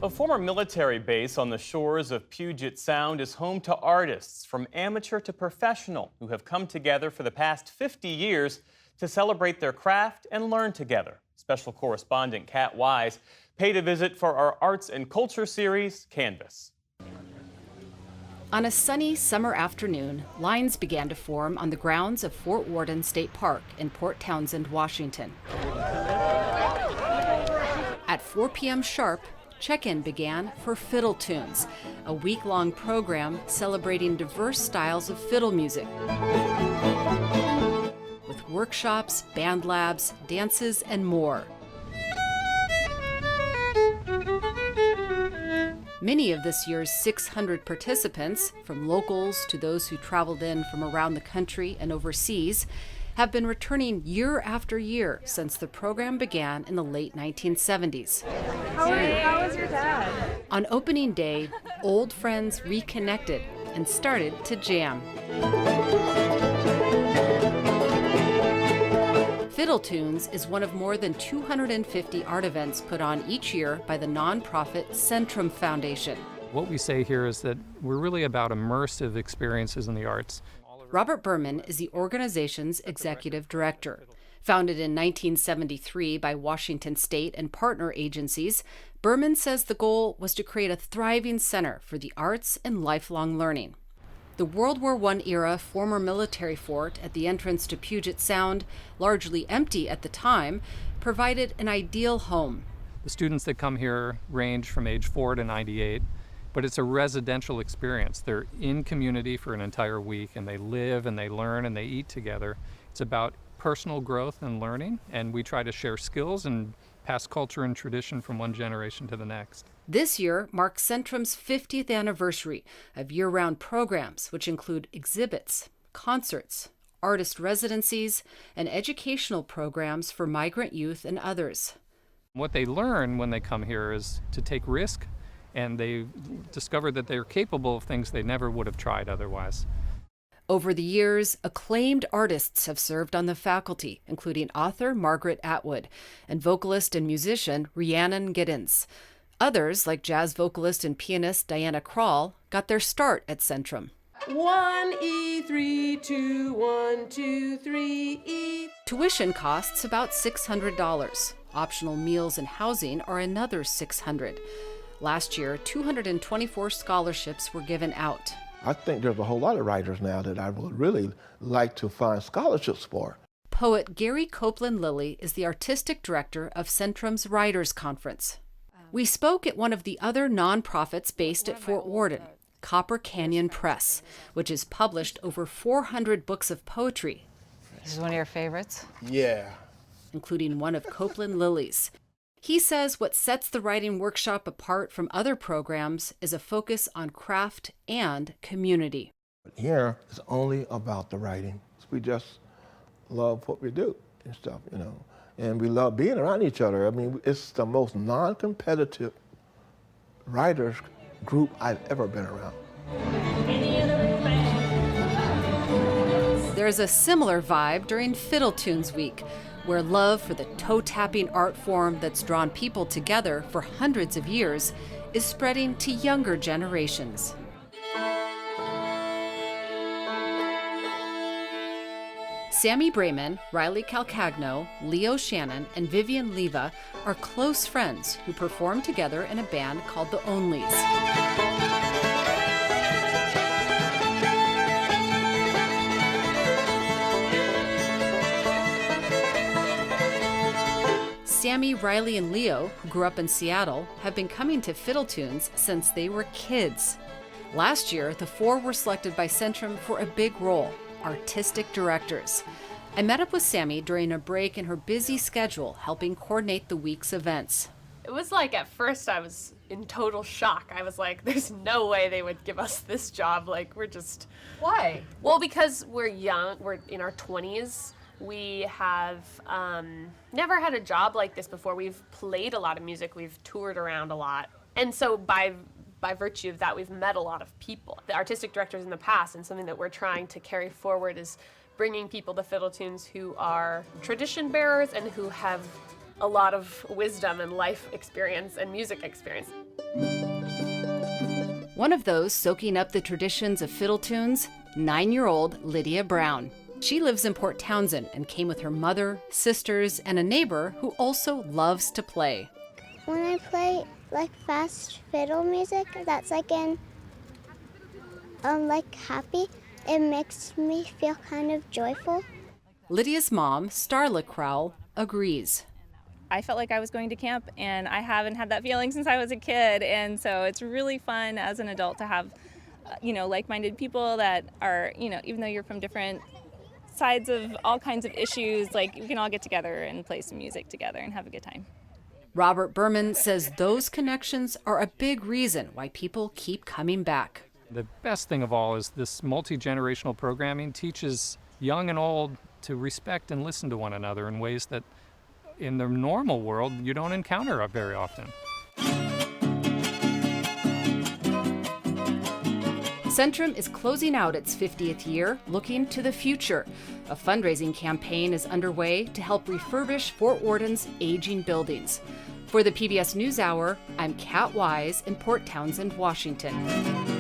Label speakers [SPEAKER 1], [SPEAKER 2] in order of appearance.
[SPEAKER 1] A former military base on the shores of Puget Sound is home to artists from amateur to professional who have come together for the past 50 years to celebrate their craft and learn together. Special correspondent Kat Wise paid a visit for our Arts and Culture series, Canvas.
[SPEAKER 2] On a sunny summer afternoon, lines began to form on the grounds of Fort Worden State Park in Port Townsend, Washington. At 4 p.m. sharp, check-in began for Fiddle Tunes, a week-long program celebrating diverse styles of fiddle music. With workshops, band labs, dances, and more. Many of this year's 600 participants, from locals to those who traveled in from around the country and overseas, have been returning year after year since the program began in the late 1970s.
[SPEAKER 3] How was your dad?
[SPEAKER 2] On opening day, old friends reconnected and started to jam. Fiddle Tunes is one of more than 250 art events put on each year by the nonprofit Centrum Foundation.
[SPEAKER 4] What we say here is that we're really about immersive experiences in the arts.
[SPEAKER 2] Robert Berman is the organization's executive director. Founded in 1973 by Washington State and partner agencies, Berman says the goal was to create a thriving center for the arts and lifelong learning. The World War I era former military fort at the entrance to Puget Sound, largely empty at the time, provided an ideal home.
[SPEAKER 4] The students that come here range from age 4 to 98, but it's a residential experience. They're in community for an entire week, and they live and they learn and they eat together. It's about personal growth and learning, and we try to share skills and pass culture and tradition from one generation to the next.
[SPEAKER 2] This year marks Centrum's 50th anniversary of year-round programs, which include exhibits, concerts, artist residencies, and educational programs for migrant youth and others.
[SPEAKER 4] What they learn when they come here is to take risk, and they discover that they're capable of things they never would have tried otherwise.
[SPEAKER 2] Over the years, acclaimed artists have served on the faculty, including author Margaret Atwood and vocalist and musician Rhiannon Giddens. Others, like jazz vocalist and pianist Diana Krall, got their start at Centrum.
[SPEAKER 3] 1E3 2 1 2 3 E.
[SPEAKER 2] Tuition costs about $600. Optional meals and housing are another $600. Last year, 224 scholarships were given out.
[SPEAKER 5] I think there's a whole lot of writers now that I would really like to find scholarships for.
[SPEAKER 2] Poet Gary Copeland Lilly is the artistic director of Centrum's Writers Conference. We spoke at one of the other nonprofits based at Fort Worden, Copper Canyon Press, which has published over 400 books of poetry.
[SPEAKER 6] This is one of your favorites?
[SPEAKER 5] Yeah.
[SPEAKER 2] Including one of Copeland Lilly's. He says what sets the writing workshop apart from other programs is a focus on craft and community.
[SPEAKER 5] Here, it's only about the writing. We just love what we do and stuff, you know. And we love being around each other. I mean, it's the most non-competitive writers group I've ever been around.
[SPEAKER 2] There's a similar vibe during Fiddle Tunes Week, where love for the toe-tapping art form that's drawn people together for hundreds of years is spreading to younger generations. Sammy Brayman, Riley Calcagno, Leo Shannon, and Vivian Leva are close friends who perform together in a band called the Onlys. Sammy, Riley, and Leo, who grew up in Seattle, have been coming to Fiddle Tunes since they were kids. Last year, the four were selected by Centrum for a big role, artistic directors. I met up with Sammy during a break in her busy schedule, helping coordinate the week's events.
[SPEAKER 7] It was like, at first I was in total shock. I was like, there's no way they would give us this job. Like, we're just...
[SPEAKER 6] Why?
[SPEAKER 7] Well, because we're young, we're in our 20s. We have never had a job like this before. We've played a lot of music. We've toured around a lot. And so by virtue of that, we've met a lot of people. The artistic directors in the past, and something that we're trying to carry forward, is bringing people to Fiddle Tunes who are tradition bearers and who have a lot of wisdom and life experience and music experience.
[SPEAKER 2] One of those soaking up the traditions of fiddle tunes, 9-year-old Lydia Brown. She lives in Port Townsend and came with her mother, sisters, and a neighbor who also loves to play.
[SPEAKER 8] When I play like fast fiddle music that's like in like happy, it makes me feel kind of joyful.
[SPEAKER 2] Lydia's mom, Starla Crowell, agrees.
[SPEAKER 9] I felt like I was going to camp, and I haven't had that feeling since I was a kid, and so it's really fun as an adult to have like-minded people that are, even though you're from different sides of all kinds of issues, like we can all get together and play some music together and have a good time.
[SPEAKER 2] Robert Berman says those connections are a big reason why people keep coming back.
[SPEAKER 4] The best thing of all is this multi-generational programming teaches young and old to respect and listen to one another in ways that in the normal world you don't encounter very often.
[SPEAKER 2] Centrum is closing out its 50th year, looking to the future. A fundraising campaign is underway to help refurbish Fort Worden's aging buildings. For the PBS NewsHour, I'm Kat Wise in Port Townsend, Washington.